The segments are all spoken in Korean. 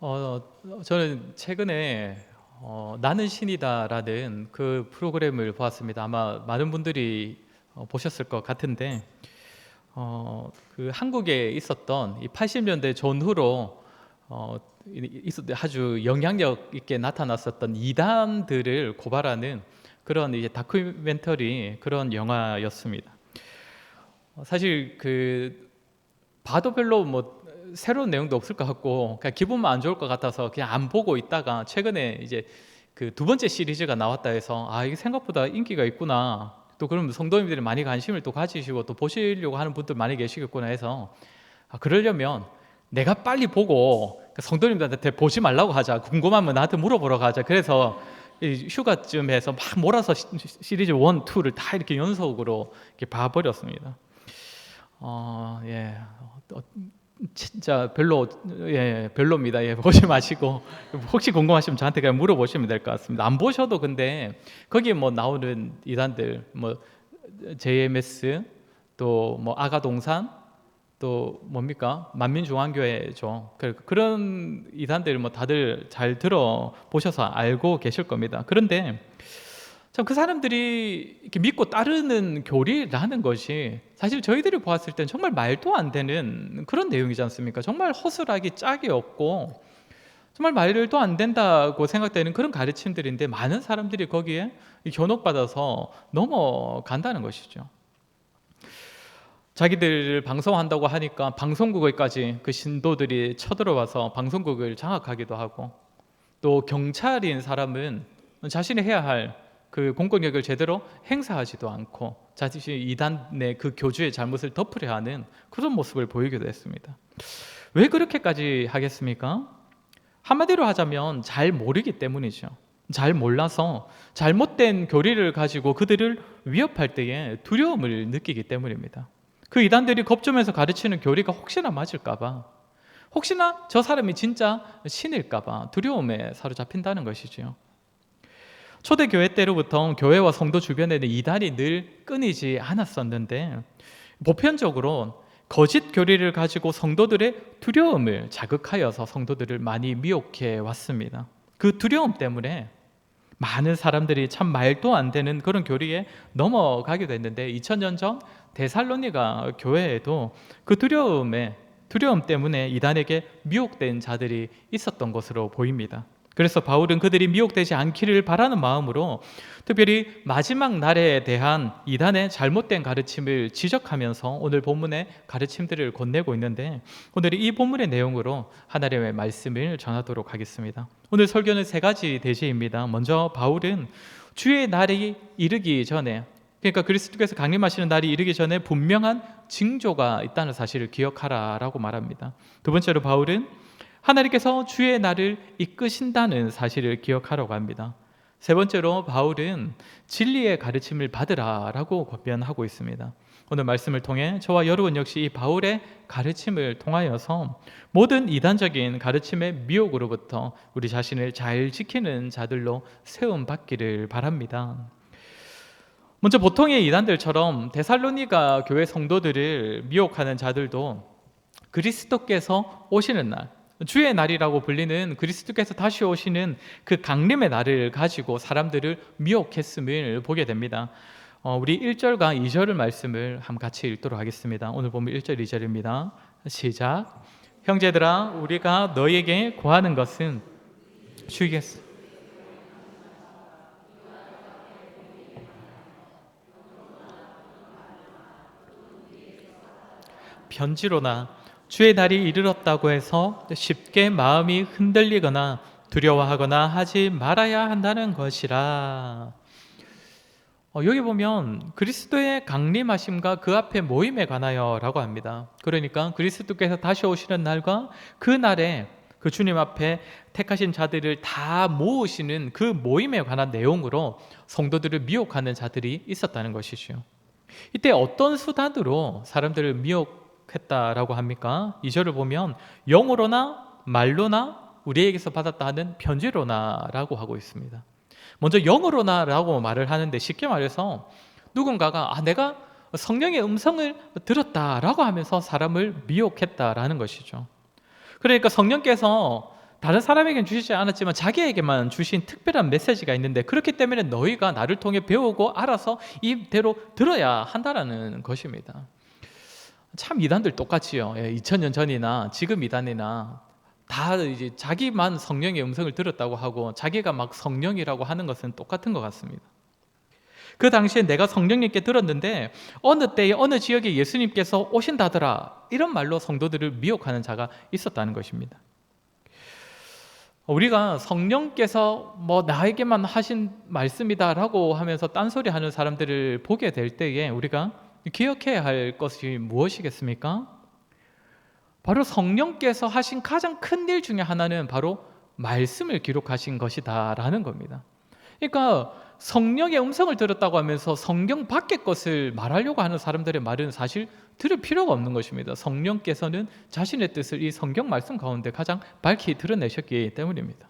어, 저는 최근에 나는 신이다라는 그 프로그램을 보았습니다. 아마 많은 분들이 보셨을 것 같은데, 그 한국에 있었던 이 80년대 전후로 아주 영향력 있게 나타났었던 이단들을 고발하는 그런 이제 다큐멘터리 그런 영화였습니다. 사실 그 봐도 별로 뭐 새로운 내용도 없을 것 같고 그냥 기분만 안 좋을 것 같아서 그냥 안 보고 있다가 최근에 이제 그 두 번째 시리즈가 나왔다 해서 이게 생각보다 인기가 있구나, 또 그럼 성도님들이 많이 관심을 또 가지시고 또 보시려고 하는 분들 많이 계시겠구나 해서 그러려면 내가 빨리 보고 그 성도님들한테 보지 말라고 하자, 궁금하면 나한테 물어보러 가자. 그래서 이 휴가쯤 해서 막 몰아서 시리즈 1, 2를 다 이렇게 연속으로 이렇게 봐버렸습니다. 예. 진짜 별로입니다. 예, 보지 마시고 혹시 궁금하시면 저한테 그냥 물어보시면 될 것 같습니다. 안 보셔도 근데 거기에 뭐 나오는 이단들, 뭐 JMS, 또 뭐 아가동산, 또 뭡니까 만민중앙교회죠. 그런 이단들 뭐 다들 잘 들어 보셔서 알고 계실 겁니다. 그런데 참 그 사람들이 이렇게 믿고 따르는 교리라는 것이 사실 저희들이 보았을 땐 정말 말도 안 되는 그런 내용이지 않습니까? 정말 허술하기 짝이 없고 정말 말도 안 된다고 생각되는 그런 가르침들인데 많은 사람들이 거기에 현혹받아서 넘어간다는 것이죠. 자기들을 방송한다고 하니까 방송국에까지 그 신도들이 쳐들어와서 방송국을 장악하기도 하고, 또 경찰인 사람은 자신이 해야 할 그 공권력을 제대로 행사하지도 않고 자신이 이단의 그 교주의 잘못을 덮으려 하는 그런 모습을 보이기도 했습니다. 왜 그렇게까지 하겠습니까? 한마디로 하자면 잘 모르기 때문이죠. 잘 몰라서 잘못된 교리를 가지고 그들을 위협할 때에 두려움을 느끼기 때문입니다. 그 이단들이 겁주면서 가르치는 교리가 혹시나 맞을까봐, 혹시나 저 사람이 진짜 신일까봐 두려움에 사로잡힌다는 것이지요. 초대교회 때로부터 교회와 성도 주변에는 이단이 늘 끊이지 않았었는데, 보편적으로 거짓 교리를 가지고 성도들의 두려움을 자극하여서 성도들을 많이 미혹해 왔습니다. 그 두려움 때문에 많은 사람들이 참 말도 안 되는 그런 교리에 넘어가기도 했는데, 2000년 전 데살로니가 교회에도 그 두려움 때문에 이단에게 미혹된 자들이 있었던 것으로 보입니다. 그래서 바울은 그들이 미혹되지 않기를 바라는 마음으로 특별히 마지막 날에 대한 이단의 잘못된 가르침을 지적하면서 오늘 본문의 가르침들을 건네고 있는데, 오늘 이 본문의 내용으로 하나님의 말씀을 전하도록 하겠습니다. 오늘 설교는 세 가지 대제입니다. 먼저 바울은 주의 날이 이르기 전에, 그러니까 그리스도께서 강림하시는 날이 이르기 전에 분명한 징조가 있다는 사실을 기억하라라고 말합니다. 두 번째로 바울은 하나님께서 주의 날을 이끄신다는 사실을 기억하라고 합니다. 세 번째로 바울은 진리의 가르침을 받으라라고 권면하고 있습니다. 오늘 말씀을 통해 저와 여러분 역시 이 바울의 가르침을 통하여서 모든 이단적인 가르침의 미혹으로부터 우리 자신을 잘 지키는 자들로 세움받기를 바랍니다. 먼저 보통의 이단들처럼 데살로니가 교회 성도들을 미혹하는 자들도 그리스도께서 오시는 날, 주의 날이라고 불리는 그리스도께서 다시 오시는 그 강림의 날을 가지고 사람들을 미혹했음을 보게 됩니다. 우리 1절과 2절의 말씀을 한번 같이 읽도록 하겠습니다. 오늘 보면 1절, 2절입니다. 시작. 형제들아, 우리가 너희에게 구하는 것은 주의겠어. 편지로나 주의 날이 이르렀다고 해서 쉽게 마음이 흔들리거나 두려워하거나 하지 말아야 한다는 것이라. 여기 보면 그리스도의 강림하심과 그 앞에 모임에 관하여 라고 합니다. 그러니까 그리스도께서 다시 오시는 날과 그 날에 그 주님 앞에 택하신 자들을 다 모으시는 그 모임에 관한 내용으로 성도들을 미혹하는 자들이 있었다는 것이죠. 이때 어떤 수단으로 사람들을 미혹했다라고 합니까? 2절을 보면 영으로나 말로나 우리에게서 받았다 하는 편지로나라고 하고 있습니다. 먼저 영으로나라고 말을 하는데, 쉽게 말해서 누군가가 내가 성령의 음성을 들었다라고 하면서 사람을 미혹했다라는 것이죠. 그러니까 성령께서 다른 사람에게는 주시지 않았지만 자기에게만 주신 특별한 메시지가 있는데, 그렇기 때문에 너희가 나를 통해 배우고 알아서 이대로 들어야 한다라는 것입니다. 참 이단들 똑같지요. 2000년 전이나 지금 이단이나 다 이제 자기만 성령의 음성을 들었다고 하고 자기가 막 성령이라고 하는 것은 똑같은 것 같습니다. 그 당시에 내가 성령님께 들었는데 어느 때에 어느 지역에 예수님께서 오신다더라, 이런 말로 성도들을 미혹하는 자가 있었다는 것입니다. 우리가 성령께서 나에게만 하신 말씀이다라고 하면서 딴소리 하는 사람들을 보게 될 때에 우리가 기억해야 할 것이 무엇이겠습니까? 바로 성령께서 하신 가장 큰 일 중에 하나는 바로 말씀을 기록하신 것이다라는 겁니다. 그러니까 성령의 음성을 들었다고 하면서 성경 밖의 것을 말하려고 하는 사람들의 말은 사실 들을 필요가 없는 것입니다. 성령께서는 자신의 뜻을 이 성경 말씀 가운데 가장 밝히 드러내셨기 때문입니다.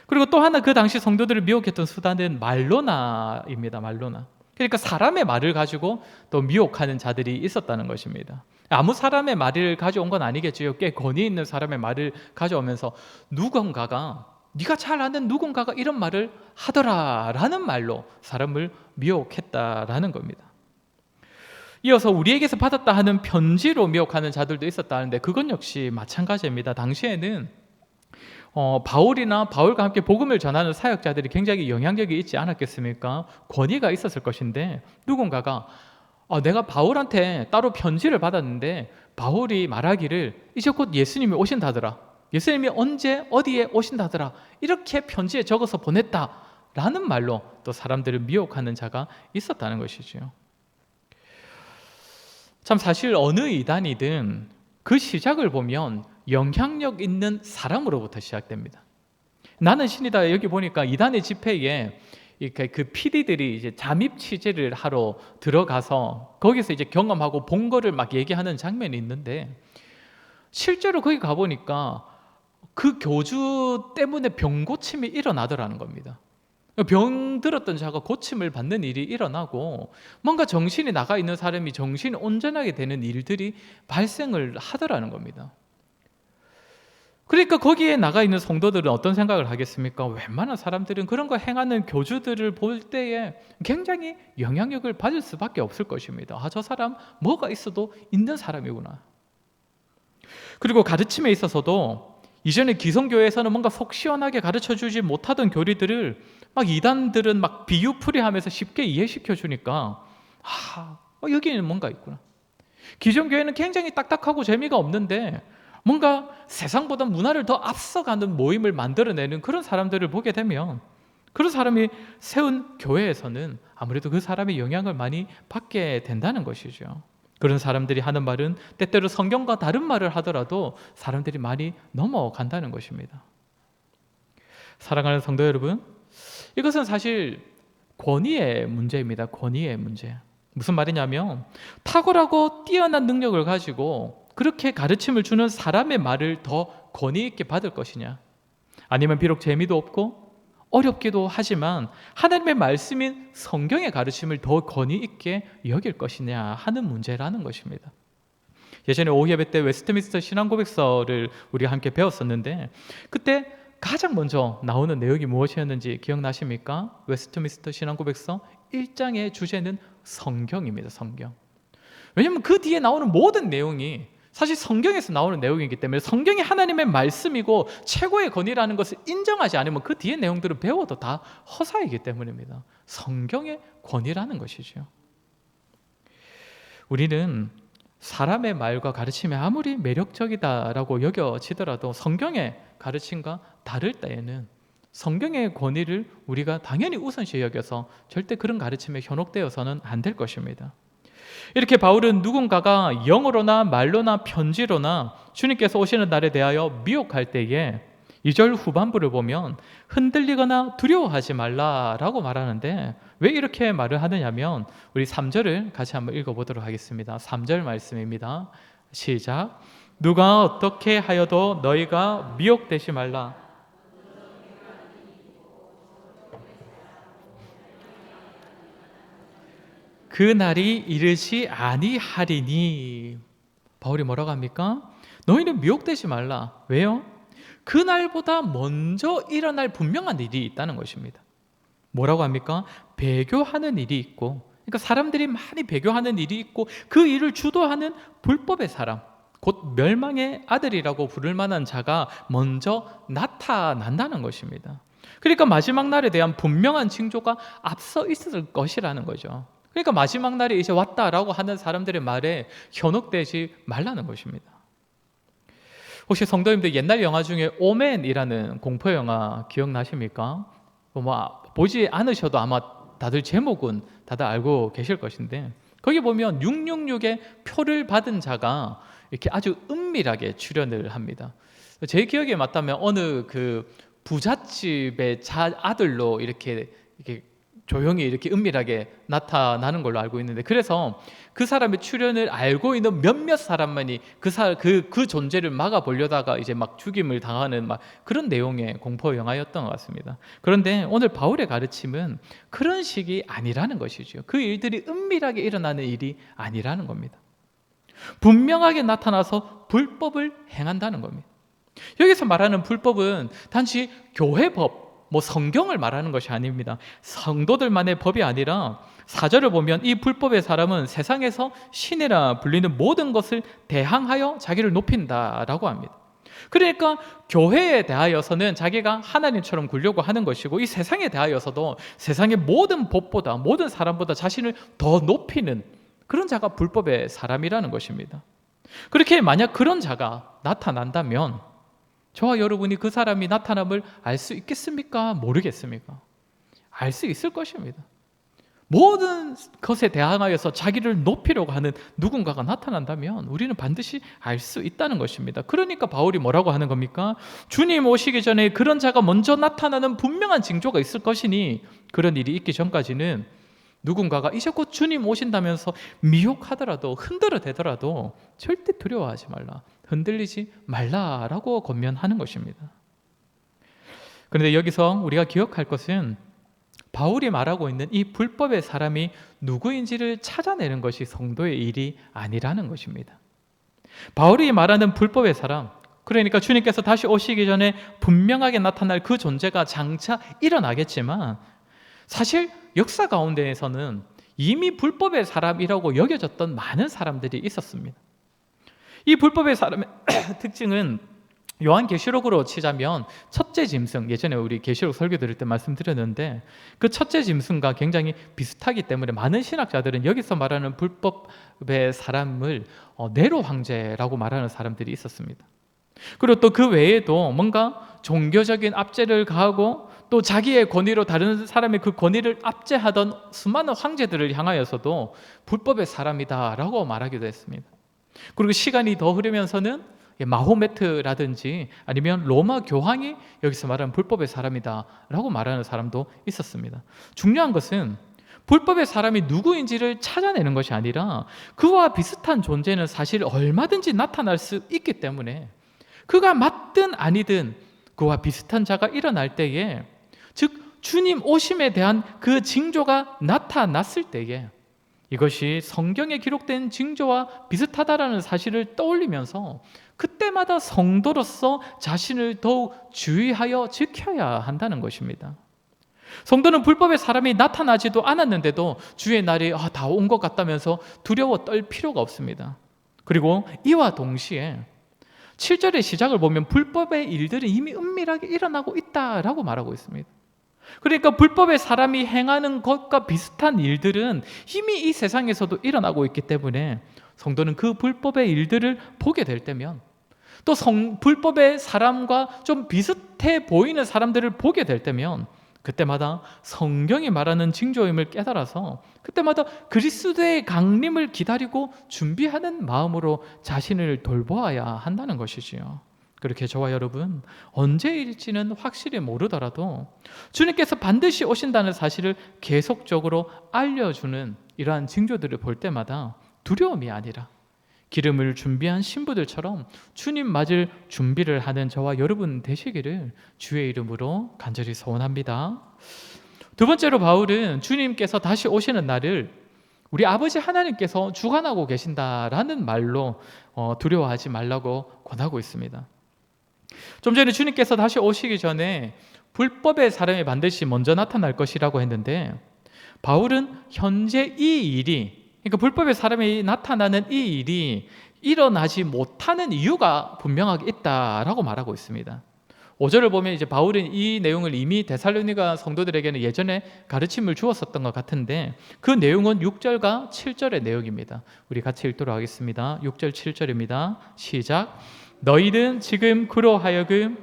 그리고 또 하나 그 당시 성도들을 미혹했던 수단은 말로나입니다. 말로나. 그러니까 사람의 말을 가지고 또 미혹하는 자들이 있었다는 것입니다. 아무 사람의 말을 가져온 건 아니겠지요. 꽤 권위 있는 사람의 말을 가져오면서 누군가가, 네가 잘 아는 누군가가 이런 말을 하더라라는 말로 사람을 미혹했다라는 겁니다. 이어서 우리에게서 받았다 하는 편지로 미혹하는 자들도 있었다 하는데 그건 역시 마찬가지입니다. 당시에는 바울이나 바울과 함께 복음을 전하는 사역자들이 굉장히 영향력이 있지 않았겠습니까? 권위가 있었을 것인데 누군가가 내가 바울한테 따로 편지를 받았는데 바울이 말하기를 이제 곧 예수님이 오신다더라, 예수님이 언제 어디에 오신다더라, 이렇게 편지에 적어서 보냈다라는 말로 또 사람들을 미혹하는 자가 있었다는 것이죠. 참 사실 어느 이단이든 그 시작을 보면 영향력 있는 사람으로부터 시작됩니다. 나는 신이다, 여기 보니까 이단의 집회에 그 PD들이 이제 잠입 취재를 하러 들어가서 거기서 이제 경험하고 본 거를 막 얘기하는 장면이 있는데, 실제로 거기 가보니까 그 교주 때문에 병 고침이 일어나더라는 겁니다. 병 들었던 자가 고침을 받는 일이 일어나고 뭔가 정신이 나가 있는 사람이 정신이 온전하게 되는 일들이 발생을 하더라는 겁니다. 그러니까 거기에 나가 있는 성도들은 어떤 생각을 하겠습니까? 웬만한 사람들은 그런 거 행하는 교주들을 볼 때에 굉장히 영향력을 받을 수밖에 없을 것입니다. 저 사람 뭐가 있어도 있는 사람이구나. 그리고 가르침에 있어서도 이전에 기성교회에서는 뭔가 속 시원하게 가르쳐주지 못하던 교리들을 막 이단들은 막 비유풀이하면서 쉽게 이해시켜 주니까 여기는 뭔가 있구나. 기존교회는 굉장히 딱딱하고 재미가 없는데 뭔가 세상보다 문화를 더 앞서가는 모임을 만들어내는 그런 사람들을 보게 되면 그런 사람이 세운 교회에서는 아무래도 그 사람의 영향을 많이 받게 된다는 것이죠. 그런 사람들이 하는 말은 때때로 성경과 다른 말을 하더라도 사람들이 많이 넘어간다는 것입니다. 사랑하는 성도 여러분, 이것은 사실 권위의 문제입니다. 권위의 문제. 무슨 말이냐면 탁월하고 뛰어난 능력을 가지고 그렇게 가르침을 주는 사람의 말을 더 권위 있게 받을 것이냐, 아니면 비록 재미도 없고 어렵기도 하지만 하나님의 말씀인 성경의 가르침을 더 권위 있게 여길 것이냐 하는 문제라는 것입니다. 예전에 오후예배 때 웨스트민스터 신앙고백서를 우리가 함께 배웠었는데 그때 가장 먼저 나오는 내용이 무엇이었는지 기억나십니까? 웨스트민스터 신앙고백서 1장의 주제는 성경입니다. 성경. 왜냐하면 그 뒤에 나오는 모든 내용이 사실 성경에서 나오는 내용이기 때문에 성경이 하나님의 말씀이고 최고의 권위라는 것을 인정하지 않으면 그 뒤의 내용들을 배워도 다 허사이기 때문입니다. 성경의 권위라는 것이죠. 우리는 사람의 말과 가르침이 아무리 매력적이다라고 여겨지더라도 성경의 가르침과 다를 때에는 성경의 권위를 우리가 당연히 우선시 여겨서 절대 그런 가르침에 현혹되어서는 안 될 것입니다. 이렇게 바울은 누군가가 영어로나 말로나 편지로나 주님께서 오시는 날에 대하여 미혹할 때에 2절 후반부를 보면 흔들리거나 두려워하지 말라라고 말하는데 왜 이렇게 말을 하느냐면 우리 3절을 같이 한번 읽어보도록 하겠습니다. 3절 말씀입니다. 시작. 누가 어떻게 하여도 너희가 미혹되지 말라. 그 날이 이르지 아니하리니. 바울이 뭐라고 합니까? 너희는 미혹되지 말라. 왜요? 그날보다 먼저 일어날 분명한 일이 있다는 것입니다. 뭐라고 합니까? 배교하는 일이 있고, 그러니까 사람들이 많이 배교하는 일이 있고, 그 일을 주도하는 불법의 사람, 곧 멸망의 아들이라고 부를 만한 자가 먼저 나타난다는 것입니다. 그러니까 마지막 날에 대한 분명한 징조가 앞서 있을 것이라는 거죠. 그러니까 마지막 날이 이제 왔다라고 하는 사람들의 말에 현혹되지 말라는 것입니다. 혹시 성도님들 옛날 영화 중에 오맨이라는 공포 영화 기억나십니까? 보지 않으셔도 아마 다들 제목은 다들 알고 계실 것인데, 거기 보면 666의 표를 받은 자가 이렇게 아주 은밀하게 출연을 합니다. 제 기억에 맞다면 어느 그 부잣집의 아들로 이렇게 조용히 이렇게 은밀하게 나타나는 걸로 알고 있는데, 그래서 그 사람의 출연을 알고 있는 몇몇 사람만이 그 존재를 막아보려다가 이제 막 죽임을 당하는 막 그런 내용의 공포 영화였던 것 같습니다. 그런데 오늘 바울의 가르침은 그런 식이 아니라는 것이죠. 그 일들이 은밀하게 일어나는 일이 아니라는 겁니다. 분명하게 나타나서 불법을 행한다는 겁니다. 여기서 말하는 불법은 단지 교회법, 성경을 말하는 것이 아닙니다. 성도들만의 법이 아니라 4절을 보면 이 불법의 사람은 세상에서 신이라 불리는 모든 것을 대항하여 자기를 높인다라고 합니다. 그러니까 교회에 대하여서는 자기가 하나님처럼 굴려고 하는 것이고, 이 세상에 대하여서도 세상의 모든 법보다, 모든 사람보다 자신을 더 높이는 그런 자가 불법의 사람이라는 것입니다. 그렇게 만약 그런 자가 나타난다면 저와 여러분이 그 사람이 나타남을 알 수 있겠습니까? 모르겠습니까? 알 수 있을 것입니다. 모든 것에 대항하여서 자기를 높이려고 하는 누군가가 나타난다면 우리는 반드시 알 수 있다는 것입니다. 그러니까 바울이 뭐라고 하는 겁니까? 주님 오시기 전에 그런 자가 먼저 나타나는 분명한 징조가 있을 것이니, 그런 일이 있기 전까지는 누군가가 이제 곧 주님 오신다면서 미혹하더라도 흔들어대더라도 절대 두려워하지 말라, 흔들리지 말라라고 권면하는 것입니다. 그런데 여기서 우리가 기억할 것은 바울이 말하고 있는 이 불법의 사람이 누구인지를 찾아내는 것이 성도의 일이 아니라는 것입니다. 바울이 말하는 불법의 사람, 그러니까 주님께서 다시 오시기 전에 분명하게 나타날 그 존재가 장차 일어나겠지만, 사실 역사 가운데에서는 이미 불법의 사람이라고 여겨졌던 많은 사람들이 있었습니다. 이 불법의 사람의 특징은 요한계시록으로 치자면 첫째 짐승, 예전에 우리 계시록 설교 드릴 때 말씀드렸는데, 그 첫째 짐승과 굉장히 비슷하기 때문에 많은 신학자들은 여기서 말하는 불법의 사람을 네로 황제라고 말하는 사람들이 있었습니다. 그리고 또 그 외에도 뭔가 종교적인 압제를 가하고 또 자기의 권위로 다른 사람의 그 권위를 압제하던 수많은 황제들을 향하여서도 불법의 사람이다라고 말하기도 했습니다. 그리고 시간이 더 흐르면서는 마호메트라든지 아니면 로마 교황이 여기서 말하는 불법의 사람이다라고 말하는 사람도 있었습니다. 중요한 것은 불법의 사람이 누구인지를 찾아내는 것이 아니라 그와 비슷한 존재는 사실 얼마든지 나타날 수 있기 때문에, 그가 맞든 아니든 그와 비슷한 자가 일어날 때에, 즉 주님 오심에 대한 그 징조가 나타났을 때에 이것이 성경에 기록된 징조와 비슷하다라는 사실을 떠올리면서 그때마다 성도로서 자신을 더욱 주의하여 지켜야 한다는 것입니다. 성도는 불법의 사람이 나타나지도 않았는데도 주의 날이 다 온 것 같다면서 두려워 떨 필요가 없습니다. 그리고 이와 동시에 7절의 시작을 보면 불법의 일들은 이미 은밀하게 일어나고 있다라고 말하고 있습니다. 그러니까 불법의 사람이 행하는 것과 비슷한 일들은 이미 이 세상에서도 일어나고 있기 때문에 성도는 그 불법의 일들을 보게 될 때면, 또 불법의 사람과 좀 비슷해 보이는 사람들을 보게 될 때면, 그때마다 성경이 말하는 징조임을 깨달아서 그때마다 그리스도의 강림을 기다리고 준비하는 마음으로 자신을 돌보아야 한다는 것이지요. 그렇게 저와 여러분 언제일지는 확실히 모르더라도 주님께서 반드시 오신다는 사실을 계속적으로 알려주는 이러한 징조들을 볼 때마다 두려움이 아니라 기름을 준비한 신부들처럼 주님 맞을 준비를 하는 저와 여러분 되시기를 주의 이름으로 간절히 소원합니다. 두 번째로 바울은 주님께서 다시 오시는 날을 우리 아버지 하나님께서 주관하고 계신다라는 말로 두려워하지 말라고 권하고 있습니다. 좀 전에 주님께서 다시 오시기 전에 불법의 사람이 반드시 먼저 나타날 것이라고 했는데, 바울은 현재 이 일이, 그러니까 불법의 사람이 나타나는 이 일이 일어나지 못하는 이유가 분명하게 있다라고 말하고 있습니다. 5절을 보면 이제 바울은 이 내용을 이미 데살로니가 성도들에게는 예전에 가르침을 주었었던 것 같은데, 그 내용은 6절과 7절의 내용입니다. 우리 같이 읽도록 하겠습니다. 6절 7절입니다. 시작. 너희는 지금 그로 하여금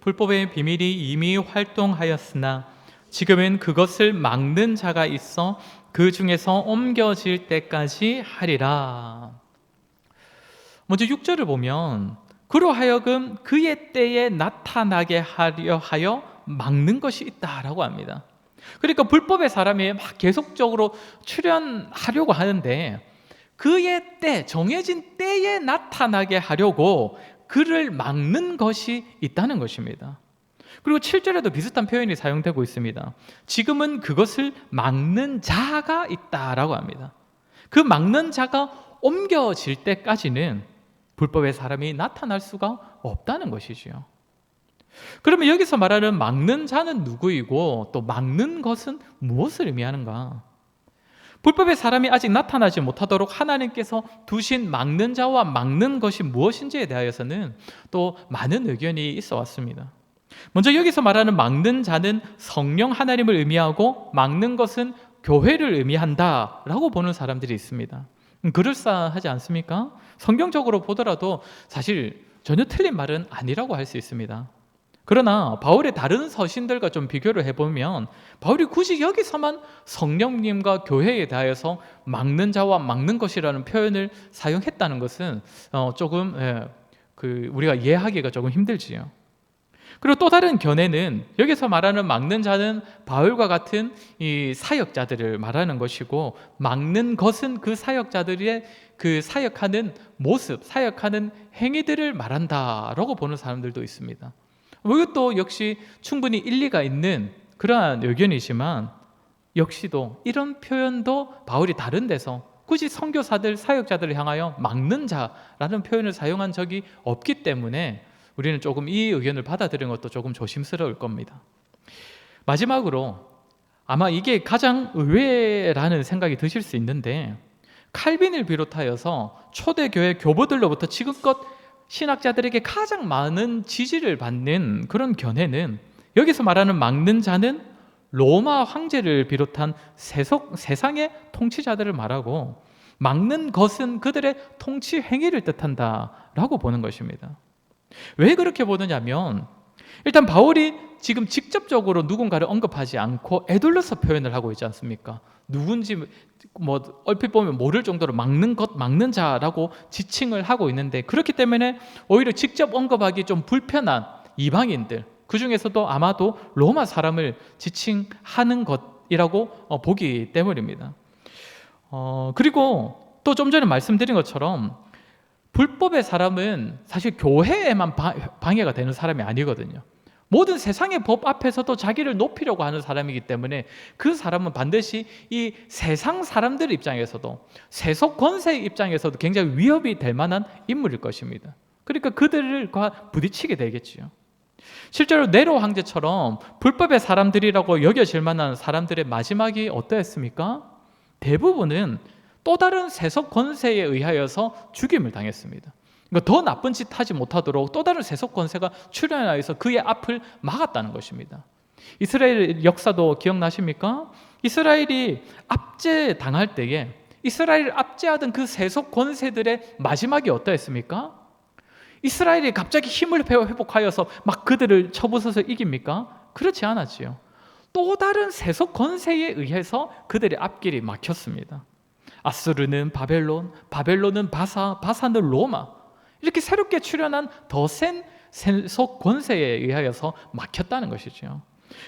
불법의 비밀이 이미 활동하였으나 지금은 그것을 막는 자가 있어 그 중에서 옮겨질 때까지 하리라. 먼저 6절을 보면 그로 하여금 그의 때에 나타나게 하려 하여 막는 것이 있다라고 합니다. 그러니까 불법의 사람이 막 계속적으로 출현하려고 하는데, 그의 때, 정해진 때에 나타나게 하려고 그를 막는 것이 있다는 것입니다. 그리고 7절에도 비슷한 표현이 사용되고 있습니다. 지금은 그것을 막는 자가 있다라고 합니다. 그 막는 자가 옮겨질 때까지는 불법의 사람이 나타날 수가 없다는 것이지요. 그러면 여기서 말하는 막는 자는 누구이고 또 막는 것은 무엇을 의미하는가? 불법의 사람이 아직 나타나지 못하도록 하나님께서 두신 막는 자와 막는 것이 무엇인지에 대하여서는 또 많은 의견이 있어 왔습니다. 먼저 여기서 말하는 막는 자는 성령 하나님을 의미하고, 막는 것은 교회를 의미한다라고 보는 사람들이 있습니다. 그럴싸하지 않습니까? 성경적으로 보더라도 사실 전혀 틀린 말은 아니라고 할 수 있습니다. 그러나 바울의 다른 서신들과 좀 비교를 해보면, 바울이 굳이 여기서만 성령님과 교회에 대하여서 막는 자와 막는 것이라는 표현을 사용했다는 것은 조금 우리가 이해하기가 조금 힘들지요. 그리고 또 다른 견해는, 여기서 말하는 막는 자는 바울과 같은 이 사역자들을 말하는 것이고, 막는 것은 그 사역자들의 그 사역하는 모습, 사역하는 행위들을 말한다라고 보는 사람들도 있습니다. 이것도 역시 충분히 일리가 있는 그러한 의견이지만, 역시도 이런 표현도 바울이 다른 데서 굳이 선교사들, 사역자들을 향하여 막는 자라는 표현을 사용한 적이 없기 때문에 우리는 조금 이 의견을 받아들이는 것도 조금 조심스러울 겁니다. 마지막으로, 아마 이게 가장 의외라는 생각이 드실 수 있는데, 칼빈을 비롯하여서 초대교회 교부들로부터 지금껏 신학자들에게 가장 많은 지지를 받는 그런 견해는, 여기서 말하는 막는 자는 로마 황제를 비롯한 세상의 통치자들을 말하고, 막는 것은 그들의 통치 행위를 뜻한다라고 보는 것입니다. 왜 그렇게 보느냐면, 일단 바울이 지금 직접적으로 누군가를 언급하지 않고 에둘러서 표현을 하고 있지 않습니까? 누군지 얼핏 보면 모를 정도로 막는 것, 막는 자라고 지칭을 하고 있는데, 그렇기 때문에 오히려 직접 언급하기 좀 불편한 이방인들, 그 중에서도 아마도 로마 사람을 지칭하는 것이라고 보기 때문입니다. 그리고 또 좀 전에 말씀드린 것처럼 불법의 사람은 사실 교회에만 방해가 되는 사람이 아니거든요. 모든 세상의 법 앞에서도 자기를 높이려고 하는 사람이기 때문에 그 사람은 반드시 이 세상 사람들 입장에서도, 세속 권세의 입장에서도 굉장히 위협이 될 만한 인물일 것입니다. 그러니까 그들과 부딪히게 되겠지요. 실제로 네로 황제처럼 불법의 사람들이라고 여겨질 만한 사람들의 마지막이 어떠했습니까? 대부분은 또 다른 세속 권세에 의하여서 죽임을 당했습니다. 그러니까 더 나쁜 짓 하지 못하도록 또 다른 세속 권세가 출현하여서 그의 앞을 막았다는 것입니다. 이스라엘 역사도 기억나십니까? 이스라엘이 압제당할 때에 이스라엘을 압제하던 그 세속 권세들의 마지막이 어떠했습니까? 이스라엘이 갑자기 힘을 회복하여서 막 그들을 쳐부숴서 이깁니까? 그렇지 않았지요. 또 다른 세속 권세에 의해서 그들의 앞길이 막혔습니다. 아수르는 바벨론, 바벨론은 바사, 바사는 로마, 이렇게 새롭게 출현한 더 센 세속 권세에 의하여서 막혔다는 것이죠.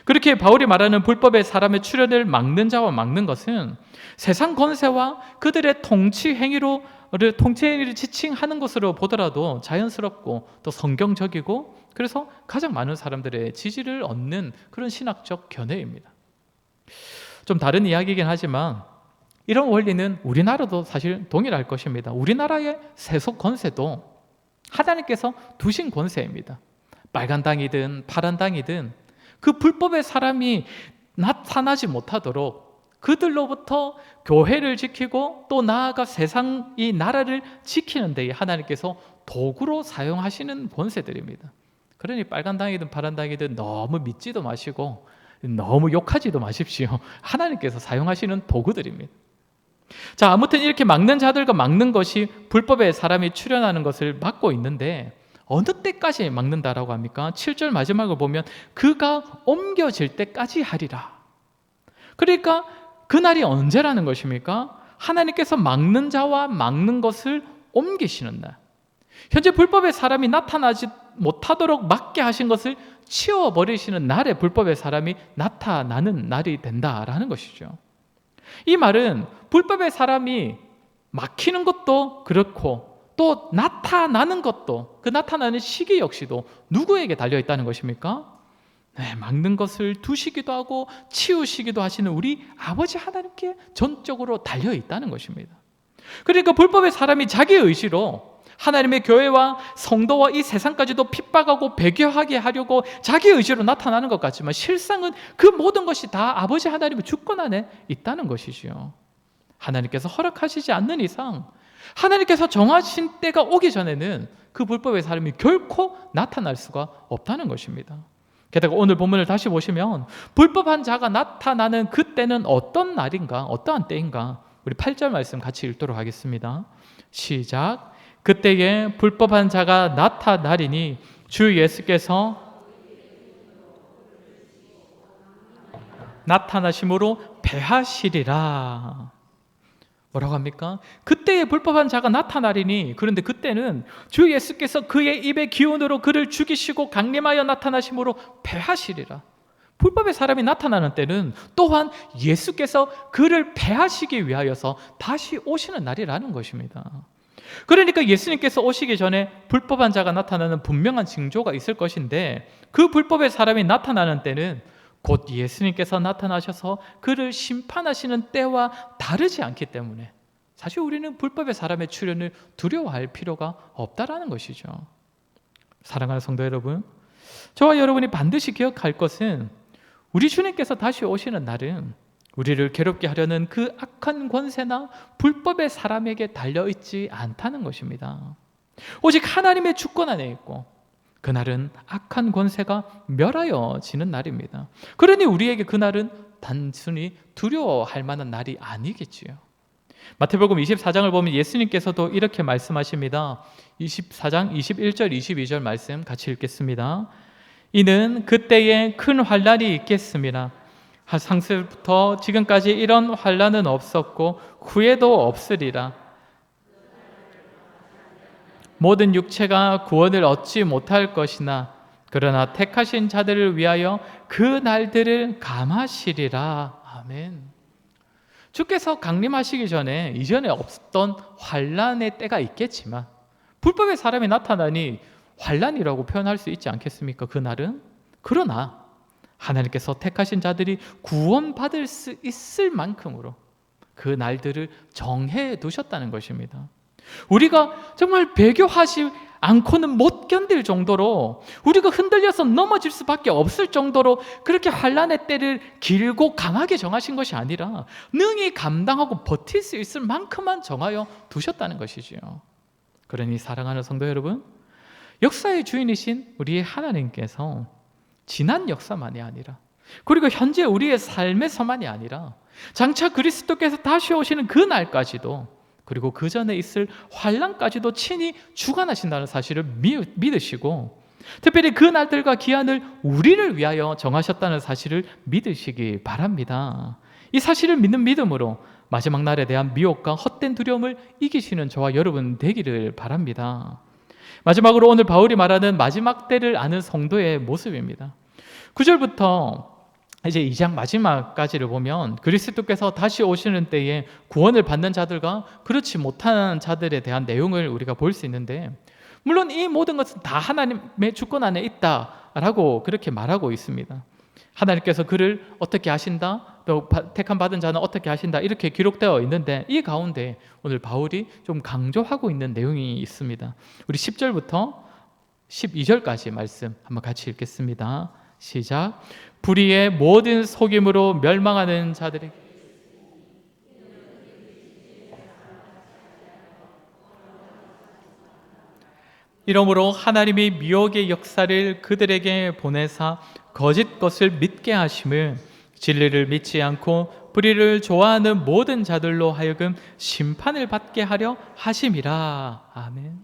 그렇게 바울이 말하는 불법의 사람의 출현을 막는 자와 막는 것은 세상 권세와 그들의 통치 행위를 지칭하는 것으로 보더라도 자연스럽고 또 성경적이고, 그래서 가장 많은 사람들의 지지를 얻는 그런 신학적 견해입니다. 좀 다른 이야기이긴 하지만, 이런 원리는 우리나라도 사실 동일할 것입니다. 우리나라의 세속 권세도 하나님께서 두신 권세입니다. 빨간 당이든 파란 당이든 그 불법의 사람이 나타나지 못하도록 그들로부터 교회를 지키고 또 나아가 세상 이 나라를 지키는 데에 하나님께서 도구로 사용하시는 권세들입니다. 그러니 빨간 당이든 파란 당이든 너무 믿지도 마시고 너무 욕하지도 마십시오. 하나님께서 사용하시는 도구들입니다. 자, 아무튼 이렇게 막는 자들과 막는 것이 불법의 사람이 출현하는 것을 막고 있는데 어느 때까지 막는다라고 합니까? 7절 마지막을 보면 그가 옮겨질 때까지 하리라. 그러니까 그날이 언제라는 것입니까? 하나님께서 막는 자와 막는 것을 옮기시는 날. 현재 불법의 사람이 나타나지 못하도록 막게 하신 것을 치워버리시는 날에 불법의 사람이 나타나는 날이 된다라는 것이죠. 이 말은 불법의 사람이 막히는 것도 그렇고 또 나타나는 것도 그 나타나는 시기 역시도 누구에게 달려있다는 것입니까? 네, 막는 것을 두시기도 하고 치우시기도 하시는 우리 아버지 하나님께 전적으로 달려있다는 것입니다. 그러니까 불법의 사람이 자기 의지로 하나님의 교회와 성도와 이 세상까지도 핍박하고 배교하게 하려고 자기 의지로 나타나는 것 같지만 실상은 그 모든 것이 다 아버지 하나님의 주권 안에 있다는 것이지요. 하나님께서 허락하시지 않는 이상 하나님께서 정하신 때가 오기 전에는 그 불법의 사람이 결코 나타날 수가 없다는 것입니다. 게다가 오늘 본문을 다시 보시면 불법한 자가 나타나는 그때는 어떤 날인가, 어떠한 때인가, 우리 8절 말씀 같이 읽도록 하겠습니다. 시작. 그때에 불법한 자가 나타나리니 주 예수께서 나타나심으로 패하시리라. 뭐라고 합니까? 그때에 불법한 자가 나타나리니, 그런데 그때는 주 예수께서 그의 입의 기운으로 그를 죽이시고 강림하여 나타나심으로 패하시리라. 불법의 사람이 나타나는 때는 또한 예수께서 그를 패하시기 위하여서 다시 오시는 날이라는 것입니다. 그러니까 예수님께서 오시기 전에 불법한 자가 나타나는 분명한 징조가 있을 것인데 그 불법의 사람이 나타나는 때는 곧 예수님께서 나타나셔서 그를 심판하시는 때와 다르지 않기 때문에 사실 우리는 불법의 사람의 출현을 두려워할 필요가 없다라는 것이죠. 사랑하는 성도 여러분, 저와 여러분이 반드시 기억할 것은 우리 주님께서 다시 오시는 날은 우리를 괴롭게 하려는 그 악한 권세나 불법의 사람에게 달려있지 않다는 것입니다. 오직 하나님의 주권 안에 있고 그날은 악한 권세가 멸하여지는 날입니다. 그러니 우리에게 그날은 단순히 두려워할 만한 날이 아니겠지요. 마태복음 24장을 보면 예수님께서도 이렇게 말씀하십니다. 24장 21절 22절 말씀 같이 읽겠습니다. 이는 그때에 큰 환난이 있겠습니다. 상세부터 지금까지 이런 환난은 없었고 후에도 없으리라. 모든 육체가 구원을 얻지 못할 것이나 그러나 택하신 자들을 위하여 그 날들을 감하시리라. 아멘. 주께서 강림하시기 전에 이전에 없던 환난의 때가 있겠지만 불법의 사람이 나타나니 환난이라고 표현할 수 있지 않겠습니까? 그날은. 그러나 하나님께서 택하신 자들이 구원받을 수 있을 만큼으로 그 날들을 정해 두셨다는 것입니다. 우리가 정말 배교하지 않고는 못 견딜 정도로 우리가 흔들려서 넘어질 수밖에 없을 정도로 그렇게 환난의 때를 길고 강하게 정하신 것이 아니라 능히 감당하고 버틸 수 있을 만큼만 정하여 두셨다는 것이지요. 그러니 사랑하는 성도 여러분, 역사의 주인이신 우리의 하나님께서 지난 역사만이 아니라 그리고 현재 우리의 삶에서만이 아니라 장차 그리스도께서 다시 오시는 그 날까지도 그리고 그 전에 있을 환난까지도 친히 주관하신다는 사실을 믿으시고 특별히 그 날들과 기한을 우리를 위하여 정하셨다는 사실을 믿으시기 바랍니다. 이 사실을 믿는 믿음으로 마지막 날에 대한 미혹과 헛된 두려움을 이기시는 저와 여러분 되기를 바랍니다. 마지막으로 오늘 바울이 말하는 마지막 때를 아는 성도의 모습입니다. 9절부터 이제 2장 마지막까지를 보면 그리스도께서 다시 오시는 때에 구원을 받는 자들과 그렇지 못한 자들에 대한 내용을 우리가 볼 수 있는데 물론 이 모든 것은 다 하나님의 주권 안에 있다라고 그렇게 말하고 있습니다. 하나님께서 그를 어떻게 하신다? 또 택함 받은 자는 어떻게 하신다 이렇게 기록되어 있는데 이 가운데 오늘 바울이 좀 강조하고 있는 내용이 있습니다. 우리 10절부터 12절까지 말씀 한번 같이 읽겠습니다. 시작. 불의의 모든 속임으로 멸망하는 자들에게 이러므로 하나님이 미혹의 역사를 그들에게 보내사 거짓 것을 믿게 하심을 진리를 믿지 않고 불의를 좋아하는 모든 자들로 하여금 심판을 받게 하려 하심이라. 아멘.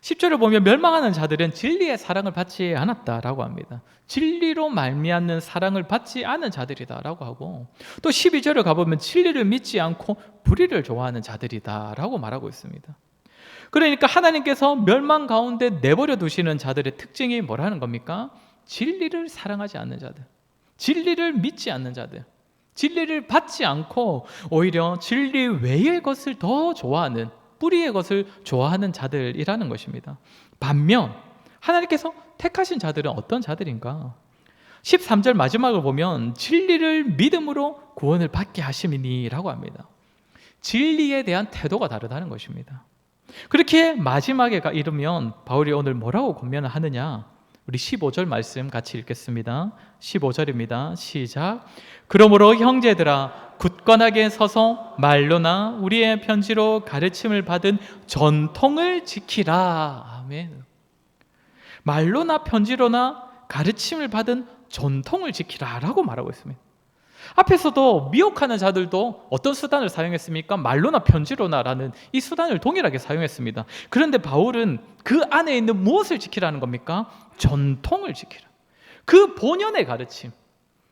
10절을 보면 멸망하는 자들은 진리의 사랑을 받지 않았다라고 합니다. 진리로 말미암는 사랑을 받지 않은 자들이다라고 하고, 또 12절을 가보면 진리를 믿지 않고 불의를 좋아하는 자들이다라고 말하고 있습니다. 그러니까 하나님께서 멸망 가운데 내버려 두시는 자들의 특징이 뭐라는 겁니까? 진리를 사랑하지 않는 자들, 진리를 믿지 않는 자들, 진리를 받지 않고 오히려 진리 외의 것을 더 좋아하는, 뿌리의 것을 좋아하는 자들이라는 것입니다. 반면 하나님께서 택하신 자들은 어떤 자들인가? 13절 마지막을 보면 진리를 믿음으로 구원을 받게 하심이니라고 합니다. 진리에 대한 태도가 다르다는 것입니다. 그렇게 마지막에 이르면 바울이 오늘 뭐라고 권면을 하느냐? 우리 15절 말씀 같이 읽겠습니다. 15절입니다. 시작. 그러므로 형제들아 굳건하게 서서 말로나 우리의 편지로 가르침을 받은 전통을 지키라. 아멘. 말로나 편지로나 가르침을 받은 전통을 지키라라고 말하고 있습니다. 앞에서도 미혹하는 자들도 어떤 수단을 사용했습니까? 말로나 편지로나라는 이 수단을 동일하게 사용했습니다. 그런데 바울은 그 안에 있는 무엇을 지키라는 겁니까? 전통을 지키라. 그 본연의 가르침,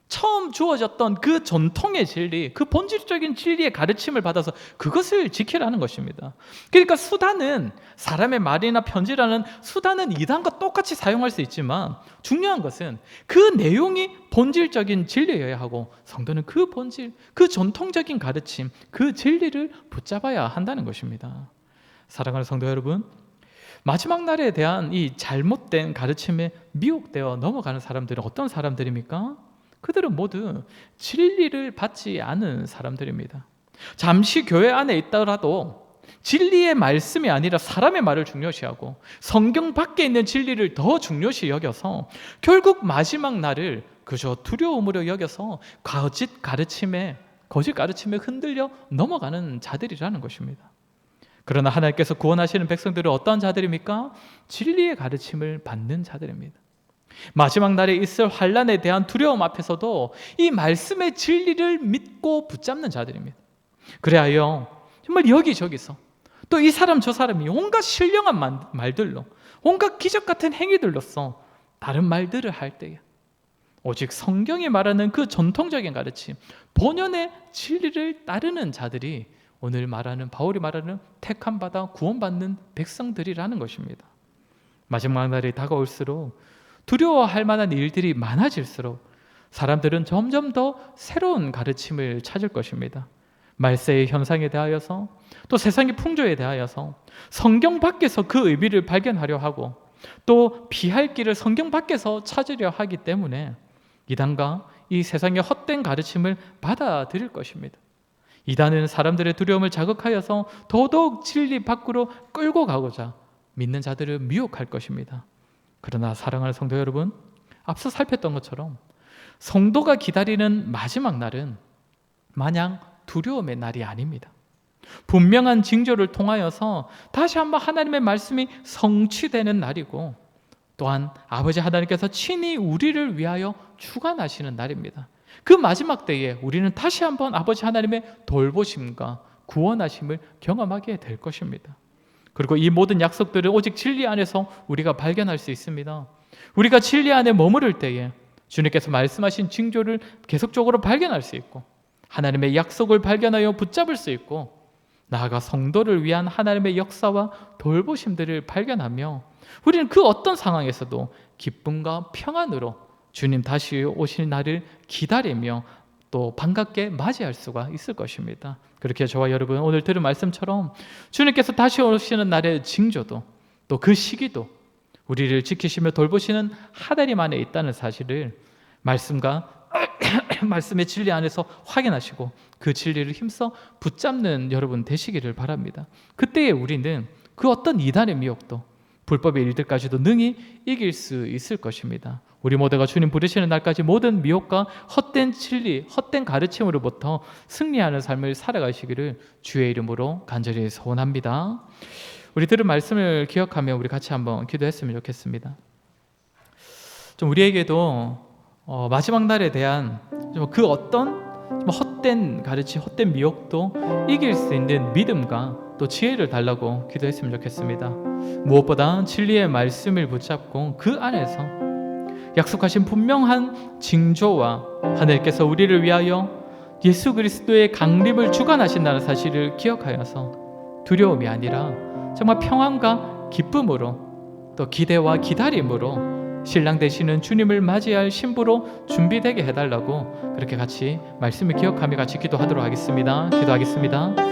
처음 주어졌던 그 전통의 진리, 그 본질적인 진리의 가르침을 받아서 그것을 지키라는 것입니다. 그러니까 수단은, 사람의 말이나 편지라는 수단은 이단과 똑같이 사용할 수 있지만 중요한 것은 그 내용이 본질적인 진리여야 하고, 성도는 그 본질, 그 전통적인 가르침, 그 진리를 붙잡아야 한다는 것입니다. 사랑하는 성도 여러분, 마지막 날에 대한 이 잘못된 가르침에 미혹되어 넘어가는 사람들은 어떤 사람들입니까? 그들은 모두 진리를 받지 않은 사람들입니다. 잠시 교회 안에 있더라도 진리의 말씀이 아니라 사람의 말을 중요시하고 성경 밖에 있는 진리를 더 중요시 여겨서 결국 마지막 날을 그저 두려움으로 여겨서 거짓 가르침에 흔들려 넘어가는 자들이라는 것입니다. 그러나 하나님께서 구원하시는 백성들은 어떤 자들입니까? 진리의 가르침을 받는 자들입니다. 마지막 날에 있을 환난에 대한 두려움 앞에서도 이 말씀의 진리를 믿고 붙잡는 자들입니다. 그래야 정말 여기저기서 또 이 사람 저 사람이 온갖 신령한 말들로, 온갖 기적 같은 행위들로서 다른 말들을 할 때에 오직 성경이 말하는 그 전통적인 가르침, 본연의 진리를 따르는 자들이 오늘 말하는, 바울이 말하는 택함 받아 구원받는 백성들이라는 것입니다. 마지막 날이 다가올수록 두려워할 만한 일들이 많아질수록 사람들은 점점 더 새로운 가르침을 찾을 것입니다. 말세의 현상에 대하여서, 또 세상의 풍조에 대하여서 성경 밖에서 그 의미를 발견하려 하고, 또 피할 길을 성경 밖에서 찾으려 하기 때문에 이단과 이 세상의 헛된 가르침을 받아들일 것입니다. 이단은 사람들의 두려움을 자극하여서 더더욱 진리 밖으로 끌고 가고자 믿는 자들을 미혹할 것입니다. 그러나 사랑하는 성도 여러분, 앞서 살폈던 것처럼 성도가 기다리는 마지막 날은 마냥 두려움의 날이 아닙니다. 분명한 징조를 통하여서 다시 한번 하나님의 말씀이 성취되는 날이고, 또한 아버지 하나님께서 친히 우리를 위하여 주관하시는 날입니다. 그 마지막 때에 우리는 다시 한번 아버지 하나님의 돌보심과 구원하심을 경험하게 될 것입니다. 그리고 이 모든 약속들은 오직 진리 안에서 우리가 발견할 수 있습니다. 우리가 진리 안에 머무를 때에 주님께서 말씀하신 징조를 계속적으로 발견할 수 있고, 하나님의 약속을 발견하여 붙잡을 수 있고, 나아가 성도를 위한 하나님의 역사와 돌보심들을 발견하며 우리는 그 어떤 상황에서도 기쁨과 평안으로 주님 다시 오실 날을 기다리며 또 반갑게 맞이할 수가 있을 것입니다. 그렇게 저와 여러분 오늘 들은 말씀처럼 주님께서 다시 오시는 날의 징조도, 또 그 시기도 우리를 지키시며 돌보시는 하나님 안에 있다는 사실을 말씀과 말씀의 진리 안에서 확인하시고 그 진리를 힘써 붙잡는 여러분 되시기를 바랍니다. 그때에 우리는 그 어떤 이단의 미혹도 불법의 일들까지도 능히 이길 수 있을 것입니다. 우리 모두가 주님 부르시는 날까지 모든 미혹과 헛된 진리, 헛된 가르침으로부터 승리하는 삶을 살아가시기를 주의 이름으로 간절히 소원합니다. 우리 들은 말씀을 기억하며 우리 같이 한번 기도했으면 좋겠습니다. 좀 우리에게도 마지막 날에 대한 그 어떤 헛된 가르침, 헛된 미혹도 이길 수 있는 믿음과 또 지혜를 달라고 기도했으면 좋겠습니다. 무엇보다 진리의 말씀을 붙잡고 그 안에서 약속하신 분명한 징조와 하늘께서 우리를 위하여 예수 그리스도의 강림을 주관하신다는 사실을 기억하여서 두려움이 아니라 정말 평안과 기쁨으로 또 기대와 기다림으로 신랑 되시는 주님을 맞이할 신부로 준비되게 해달라고 그렇게 같이 말씀을 기억하며 같이 기도하도록 하겠습니다. 기도하겠습니다.